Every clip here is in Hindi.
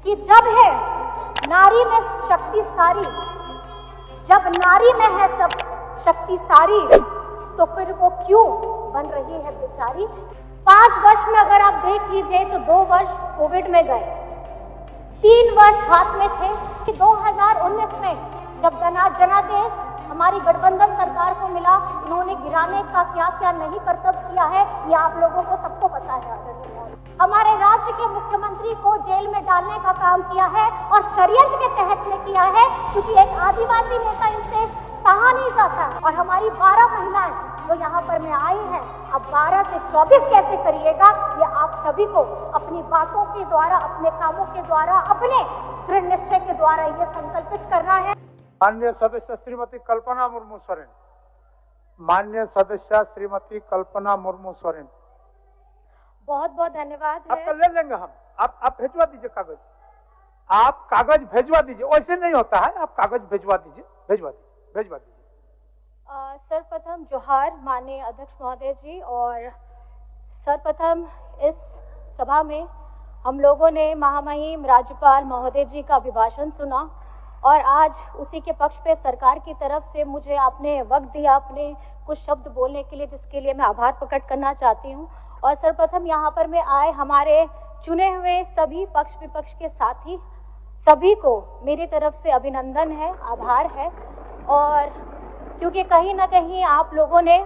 कि जब है नारी में शक्ति सारी, जब नारी में है सब शक्ति सारी, तो फिर वो क्यों बन रही है बेचारी। 5 वर्ष में अगर आप देख लीजिए तो 2 वर्ष कोविड में गए, 3 वर्ष हाथ में थे। 2019 में जब जनादेश हमारी गठबंधन सरकार को मिला, इन्होंने गिराने का क्या क्या नहीं कर्तव्य किया है, ये आप लोगों को सबको पता है। हमारे राज्य के मुख्यमंत्री को जेल में डालने का काम किया है और षड्यंत्र के तहत में किया है, क्योंकि एक आदिवासी नेता इनसे सहा नहीं जाता। और हमारी 12 महिलाएं जो यहाँ पर में आई हैं, अब 12 से 24 कैसे करिएगा, ये आप सभी को अपनी बातों के द्वारा, अपने कामों के द्वारा, अपने दृढ़ निश्चय के द्वारा ये संकल्पित करना है। माननीय सदस्य श्रीमती कल्पना मुर्मू सोरेन, माननीय सदस्य श्रीमती कल्पना मुर्मू सोरेन। बहुत बहुत धन्यवाद। आपका ले लेंगे हम, आप भेजवा दीजिए कागज, आप कागज भेजवा दीजिए। वैसे नहीं होता है, आप कागज भेजवा दीजिए, भेजवा दीजिए। सर्वप्रथम जोहार माननीय अध्यक्ष महोदय जी। और सर्वप्रथम इस सभा में हम लोगों ने महामहिम राज्यपाल महोदय जी का अभिभाषण सुना और आज उसी के पक्ष पे सरकार की तरफ से मुझे आपने वक्त दिया अपने कुछ शब्द बोलने के लिए, जिसके लिए मैं आभार प्रकट करना चाहती हूँ। और सर्वप्रथम यहाँ पर मैं आए हमारे चुने हुए सभी पक्ष विपक्ष के साथी सभी को मेरी तरफ से अभिनंदन है, आभार है। और क्योंकि कहीं ना कहीं आप लोगों ने,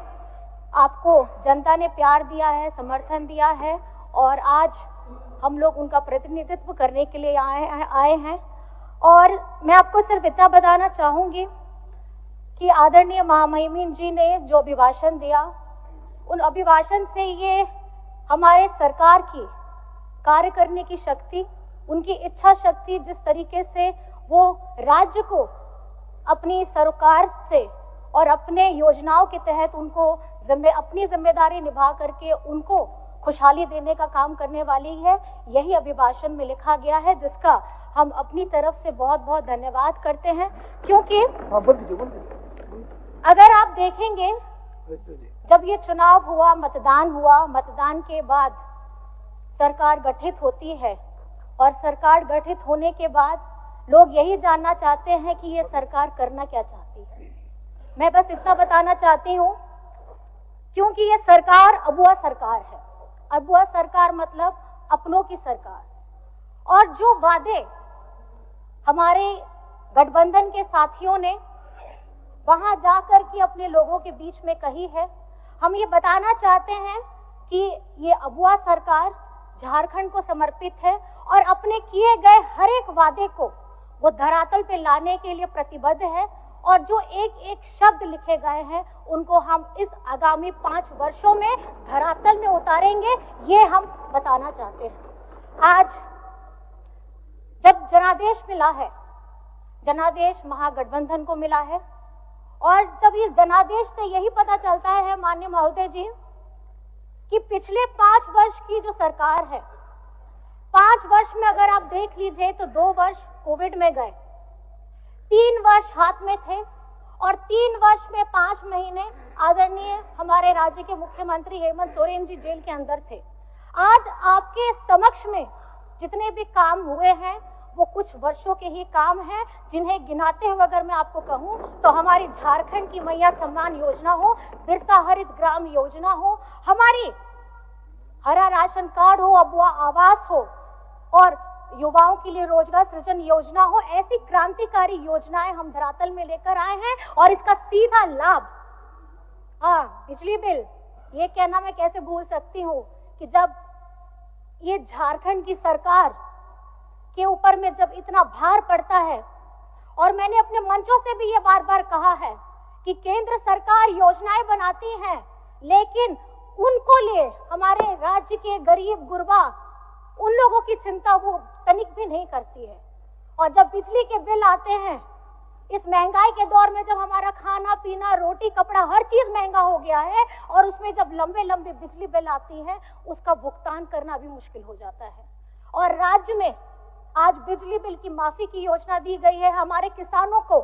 आपको जनता ने प्यार दिया है, समर्थन दिया है और आज हम लोग उनका प्रतिनिधित्व करने के लिए आए हैं। और मैं आपको सिर्फ इतना बताना चाहूंगी कि आदरणीय महामहिम जी ने जो अभिभाषण दिया, उन अभिभाषण से ये हमारे सरकार की कार्य करने की शक्ति, उनकी इच्छा शक्ति, जिस तरीके से वो राज्य को अपनी सरकार से और अपने योजनाओं के तहत उनको अपनी जिम्मेदारी निभा करके उनको खुशहाली देने का काम करने वाली है, यही अभिभाषण में लिखा गया है, जिसका हम अपनी तरफ से बहुत बहुत धन्यवाद करते हैं। क्योंकि अगर आप देखेंगे जब ये चुनाव हुआ, मतदान हुआ, मतदान के बाद सरकार गठित होती है और सरकार गठित होने के बाद लोग यही जानना चाहते हैं कि ये सरकार करना क्या चाहती है। मैं बस इतना बताना चाहती हूँ, क्योंकि ये सरकार अबुआ सरकार है। अबुआ सरकार मतलब अपनों की सरकार। और जो वादे हमारे गठबंधन के साथियों ने वहां जाकर के अपने लोगों के बीच में कही है, हम ये बताना चाहते हैं कि ये अबुआ सरकार झारखंड को समर्पित है और अपने किए गए हर एक वादे को वो धरातल पे लाने के लिए प्रतिबद्ध है। और जो एक एक शब्द लिखे गए हैं उनको हम इस आगामी 5 वर्षों में धरातल में उतारेंगे, ये हम बताना चाहते हैं। आज जब जनादेश मिला है, जनादेश महागठबंधन को मिला है, और जब इस जनादेश से यही पता चलता है माननीय महोदय जी कि पिछले 5 वर्ष की जो सरकार है, 5 वर्ष में अगर आप देख लीजिए तो 2 वर्ष कोविड में गए, 3 वर्ष हाथ में थे और 3 वर्ष में 5 महीने आदरणीय हमारे राज्य के मुख्यमंत्री हेमंत सोरेन जी जेल के अंदर थे। आज आपके समक्ष में जितने भी काम हुए हैं वो कुछ वर्षों के ही काम हैं, जिन्हें गिनाते हुए अगर मैं आपको कहूं तो हमारी झारखंड की मैया सम्मान योजना हो, बिरसा हरित ग्राम योजना हो, हमारी हरा राशन कार्ड हो, अबुआ आवास हो और युवाओं के लिए रोजगार सृजन योजना हो, ऐसी क्रांतिकारी योजनाएं हम धरातल में लेकर आए हैं। और इसका सीधा लाभ, बिजली बिल, ये कहना मैं कैसे भूल सकती हूँ कि जब ये झारखंड की सरकार के ऊपर में जब इतना भार पड़ता है, और मैंने अपने मंचों से भी ये बार बार कहा है कि केंद्र सरकार योजनाएं बनाती है, लेकिन उनको लिए हमारे राज्य के गरीब गुरबा उन लोगों की चिंता वो तनिक भी नहीं करती है। और जब बिजली के बिल आते हैं, इस महंगाई के दौर में जब हमारा खाना पीना, रोटी कपड़ा, हर चीज महंगा हो गया है, और उसमें जब लंबे लंबे बिजली बिल आती हैं, उसका भुगतान करना भी मुश्किल हो जाता है। और राज्य में आज बिजली बिल की माफी की योजना दी गई है, हमारे किसानों को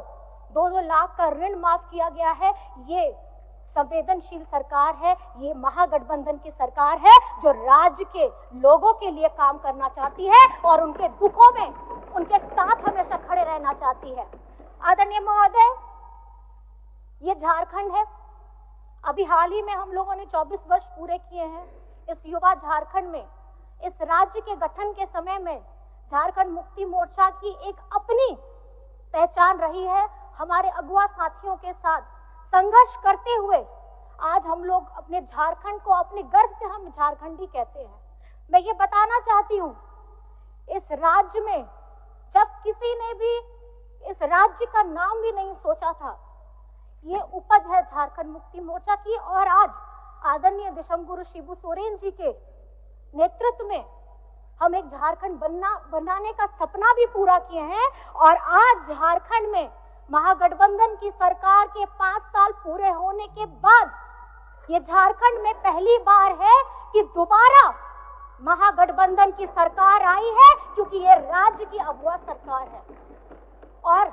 2-2 लाख का ऋण माफ किया गया है। ये संवेदनशील सरकार है, ये महागठबंधन की सरकार है जो राज्य के लोगों के लिए काम करना चाहती है और उनके दुखों में उनके साथ हमेशा खड़े रहना चाहती है। आदरणीय महोदय, ये झारखंड है। अभी हाल ही में हम लोगों ने 24 वर्ष पूरे किए हैं। इस युवा झारखंड में, इस राज्य के गठन के समय में झारखंड मुक्ति मोर्चा की एक अपनी पहचान रही है। हमारे अगुआ साथियों के साथ संघर्ष करते हुए आज हम लोग अपने झारखंड को अपने गर्व से हम झारखंडी कहते हैं। मैं ये बताना चाहती हूँ, इस राज्य में जब किसी ने भी इस राज्य का नाम भी नहीं सोचा था, ये उपज है झारखंड मुक्ति मोर्चा की। और आज आदरणीय दिशमगुरु शिबू सोरेन जी के नेतृत्व में हम एक झारखंड बनाने का सपना भी पूरा किए हैं। और आज झारखंड में महागठबंधन की सरकार के 5 साल पूरे होने के बाद ये झारखंड में पहली बार है कि दोबारा महागठबंधन की सरकार आई है, क्योंकि ये राज्य की अगुआ सरकार है। और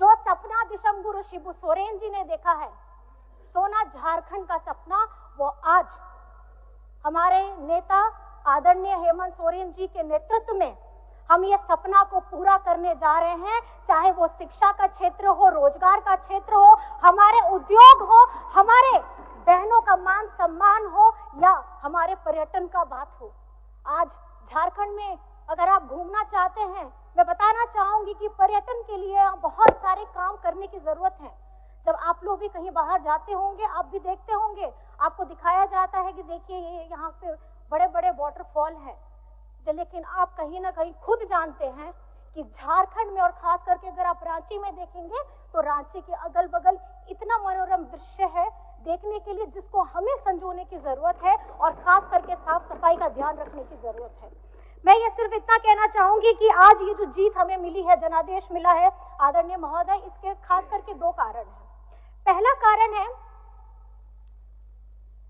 जो सपना दिशमगुरु शिबू सोरेन जी ने देखा है, सोना झारखंड का सपना, वो आज हमारे नेता आदरणीय हेमंत सोरेन जी के नेतृत्व में हम ये सपना को पूरा करने जा रहे हैं। चाहे वो शिक्षा का क्षेत्र हो, रोजगार का क्षेत्र हो, हमारे उद्योग हो, हमारे बहनों का मान सम्मान हो, या हमारे पर्यटन का बात हो। आज झारखंड में अगर आप घूमना चाहते हैं, मैं बताना चाहूंगी कि पर्यटन के लिए बहुत सारे काम करने की जरूरत है। जब आप लोग भी कहीं बाहर जाते होंगे, आप भी देखते होंगे, आपको दिखाया जाता है कि देखिए ये यहाँ पे बड़े बड़े वाटरफॉल है। लेकिन आप कहीं ना कहीं खुद जानते हैं कि झारखंड में, और खास करके अगर आप रांची में देखेंगे तो रांची के अगल बगल इतना मनोरम दृश्य है देखने के लिए, जिसको हमें संजोने की जरूरत है और खास करके साफ सफाई का ध्यान रखने की जरूरत है। मैं ये सिर्फ इतना कहना चाहूंगी कि आज ये जो जीत हमें मिली है, जनादेश मिला है आदरणीय महोदय, इसके खास करके 2 कारण हैं। पहला कारण है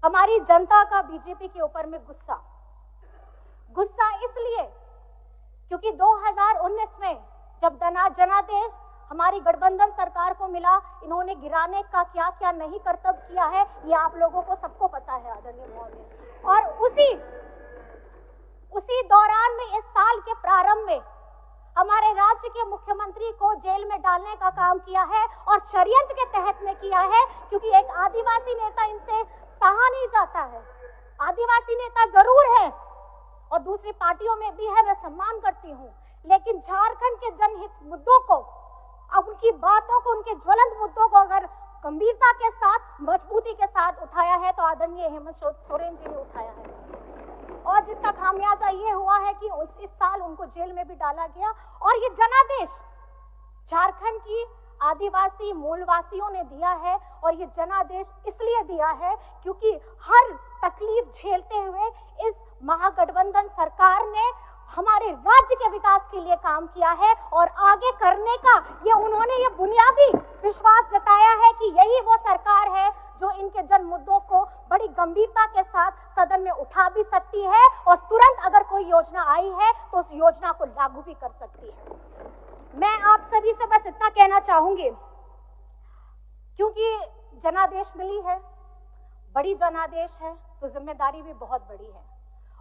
हमारी जनता का बीजेपी के ऊपर में गुस्सा इसलिए क्योंकि 2019 में जब जनादेश हमारी गठबंधन सरकार को मिला, इन्होंने गिराने का क्या क्या नहीं कर्तव्य किया है, ये आप लोगों को सबको पता है आदरणीय महोदय। और उसी दौरान में, इस साल के प्रारंभ में, हमारे राज्य के मुख्यमंत्री को जेल में डालने का काम किया है और षड्यंत्र के तहत में किया है, क्योंकि एक आदिवासी नेता इनसे सहा नहीं जाता है। आदिवासी नेता जरूर है और दूसरी पार्टियों में भी है, मैं सम्मान करती हूँ, लेकिन झारखंड के जनहित मुद्दों को, अब उनकी बातों को, उनके ज्वलंत मुद्दों को अगर गंभीरता के साथ, मजबूती के साथ उठाया है तो आदरणीय हेमंत सोरेन जी ने उठाया है। और जिसका खामियाजा ये हुआ है कि इस साल उनको जेल में भी डाला गया। और ये जनादेश झारखंड की आदिवासी मूलवासियों ने दिया है, और ये जनादेश इसलिए दिया है क्योंकि हर तकलीफ झेलते हुए इस महागठबंधन सरकार ने हमारे राज्य के विकास के लिए काम किया है और आगे करने का उन्होंने ये बुनियादी विश्वास जताया है कि यही वो सरकार है जो इनके जन मुद्दों को बड़ी गंभीरता के साथ सदन में उठा भी सकती है और तुरंत अगर कोई योजना आई है तो उस योजना को लागू भी कर सकती है। मैं आप सभी से बस इतना कहना चाहूंगी, क्योंकि जनादेश मिली है, बड़ी जनादेश है, तो जिम्मेदारी भी बहुत बड़ी है।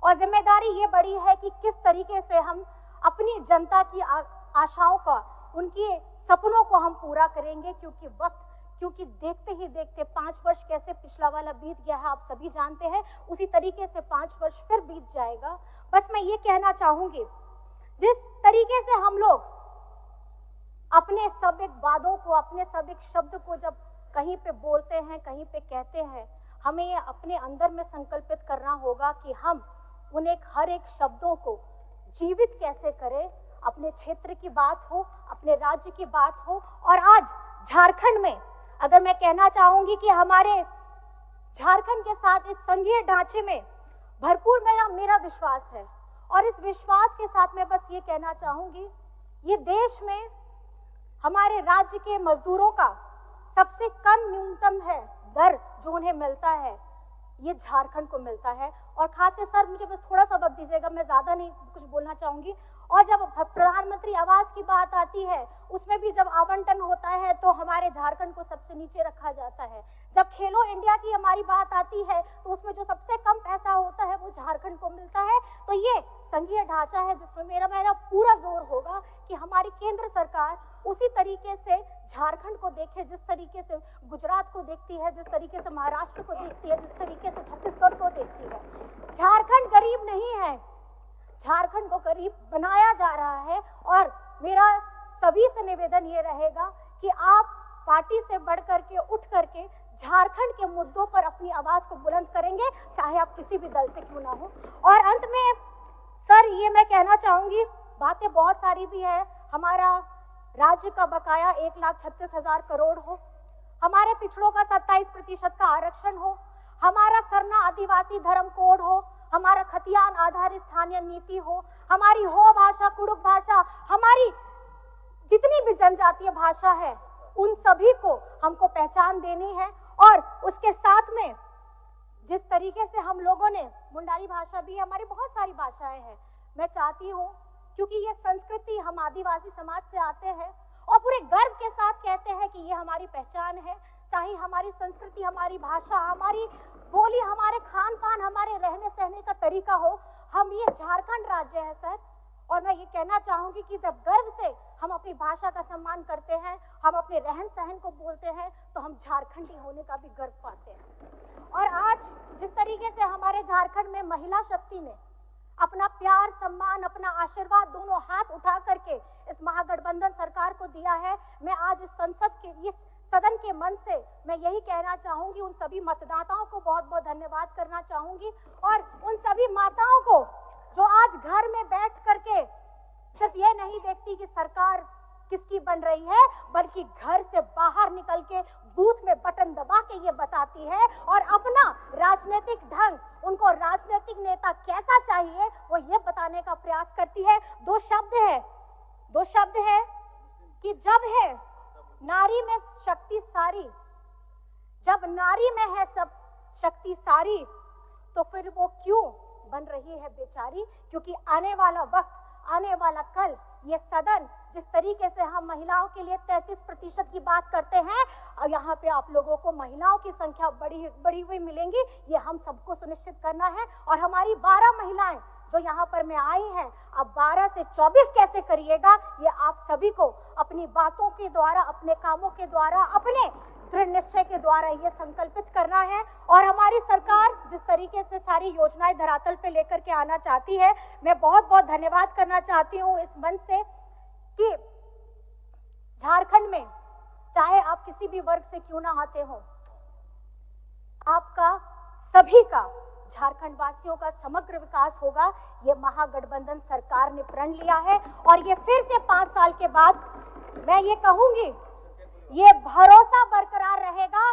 और जिम्मेदारी ये बड़ी है कि किस तरीके से हम अपनी जनता की आशाओं का, उनके सपनों को हम पूरा करेंगे, क्योंकि देखते ही देखते 5 वर्ष कैसे पिछला वाला बीत गया है आप सभी जानते हैं, उसी तरीके से 5 वर्ष फिर बीत जाएगा। बस मैं ये कहना चाहूंगी, जिस तरीके से हम लोग अपने सब एक वादों को, अपने सब एक शब्द को जब कहीं पे बोलते हैं, कहीं पे कहते हैं, हमें ये अपने अंदर में संकल्पित करना होगा कि हम उन हर एक शब्दों को जीवित कैसे करें। अपने क्षेत्र की बात हो, अपने राज्य की बात हो। और आज झारखंड में अगर मैं कहना चाहूंगी कि हमारे झारखंड के साथ इस संघीय ढांचे में भरपूर मेरा विश्वास है। और इस विश्वास के साथ मैं बस ये कहना चाहूंगी, ये देश में हमारे राज्य के मजदूरों का सबसे कम न्यूनतम है दर जो उन्हें मिलता है, ये झारखंड को मिलता है। और खासकर सर मुझे बस थोड़ा सा वक्त दीजिएगा, मैं ज्यादा नहीं कुछ बोलना चाहूंगी। और जब प्रधानमंत्री आवास की बात बात आती है उसमें भी जब आवंटन होता है तो हमारे झारखंड को सबसे नीचे रखा जाता है। जब खेलो इंडिया की हमारी बात आती है तो उसमें जो सबसे कम पैसा होता है वो झारखंड को मिलता है। तो ये संघीय ढांचा है जिसमें मेरा पूरा जोर होगा कि हमारी केंद्र सरकार उसी तरीके से झारखंड को देखे जिस तरीके से गुजरात को देखती है, जिस तरीके से महाराष्ट्र को देखती है, जिस तरीके से छत्तीसगढ़ को देखती है। झारखंड गरीब नहीं है, झारखंड को गरीब बनाया जा रहा है। और मेरा सभी से निवेदन ये रहेगा कि आप पार्टी से बढ़ करके उठ करके झारखंड के मुद्दों पर अपनी आवाज को बुलंद करेंगे, चाहे आप किसी भी दल से क्यों ना हो। और अंत में सर ये मैं कहना चाहूंगी, बातें बहुत सारी भी है, हमारा राज्य का बकाया 1,36,000 करोड़ हो, हमारे पिछड़ों का 27% का आरक्षण हो, हमारा सरना आदिवासी धर्म कोड हो, हमारा खतियान आधारित स्थानीय नीति हो, हमारी हो भाषा कुड़ुक भाषा, हमारी जितनी भी जनजातीय भाषा है उन सभी को हमको पहचान देनी है। और उसके साथ में जिस तरीके से हम लोगों ने मुंडारी भाषा भी, हमारी बहुत सारी भाषाएं हैं, मैं चाहती हूँ क्योंकि ये संस्कृति हम आदिवासी समाज से आते हैं और पूरे गर्व के साथ कहते हैं कि ये हमारी पहचान है। चाहे हमारी संस्कृति, हमारी भाषा, हमारी बोली, हमारे खान पान, हमारे रहने सहने का तरीका हो, हम ये झारखंड राज्य है सर। और मैं ये कहना चाहूंगी कि जब गर्व से हम अपनी भाषा का सम्मान करते हैं, हम अपने रहन सहन को बोलते हैं, तो हम झारखंडी होने का भी गर्व पाते हैं। और आज जिस तरीके से हमारे झारखंड में महिला शक्ति ने अपना प्यार, सम्मान, अपना आशीर्वाद दोनों हाथ उठा करके इस महागठबंधन सरकार को दिया है, मैं आज इस संसद के, इस सदन के मंच से मैं यही कहना चाहूंगी, उन सभी मतदाताओं को बहुत बहुत धन्यवाद करना चाहूंगी। और उन सभी माताओं को जो आज घर में बैठ करके सिर्फ ये नहीं देखती कि सरकार किसकी बन रही है, बल्कि घर से बाहर निकल के बूथ में बटन दबा के ये बताती है और अपना राजनीतिक ढंग, उनको राजनीतिक नेता कैसा चाहिए वो ये बताने का प्रयास करती है। दो शब्द है कि जब है नारी में शक्ति सारी, जब नारी में है सब शक्ति सारी, तो फिर वो क्यों बन रही है बेचारी। क्योंकि आने वाला वक्त, आने वाला कल, ये सदन जिस तरीके से हम महिलाओं के लिए 33% की बात करते हैं, और यहाँ पे आप लोगों को महिलाओं की संख्या बढ़ी हुई मिलेंगी, ये हम सबको सुनिश्चित करना है। और हमारी 12 महिलाएं जो यहाँ पर में आई हैं, अब 12 से 24 कैसे करिएगा, ये आप सभी को अपनी बातों के द्वारा, अपने कामों के द्वारा, अपने दृढ़ निश्चय के द्वारा ये संकल्पित करना है। और हमारी सरकार जिस तरीके से सारी योजनाएं धरातल पे लेकर के आना चाहती है, मैं बहुत बहुत धन्यवाद करना चाहती हूँ इस मंच से कि झारखंड में चाहे आप किसी भी वर्ग से क्यों ना आते हो, आपका सभी का, झारखंड वासियों का समग्र विकास होगा। ये महागठबंधन सरकार ने प्रण लिया है और ये फिर से 5 साल के बाद मैं ये कहूंगी, ये भरोसा बरकरार रहेगा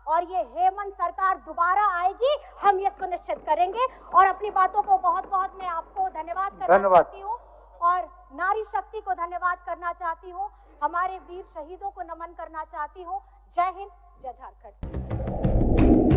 और ये हेमंत सरकार दोबारा आएगी, हम ये सुनिश्चित करेंगे। और अपनी बातों को बहुत बहुत मैं आपको धन्यवाद करना चाहती हूँ और नारी शक्ति को धन्यवाद करना चाहती हूँ, हमारे वीर शहीदों को नमन करना चाहती हूँ। जय हिंद, जय झारखंड।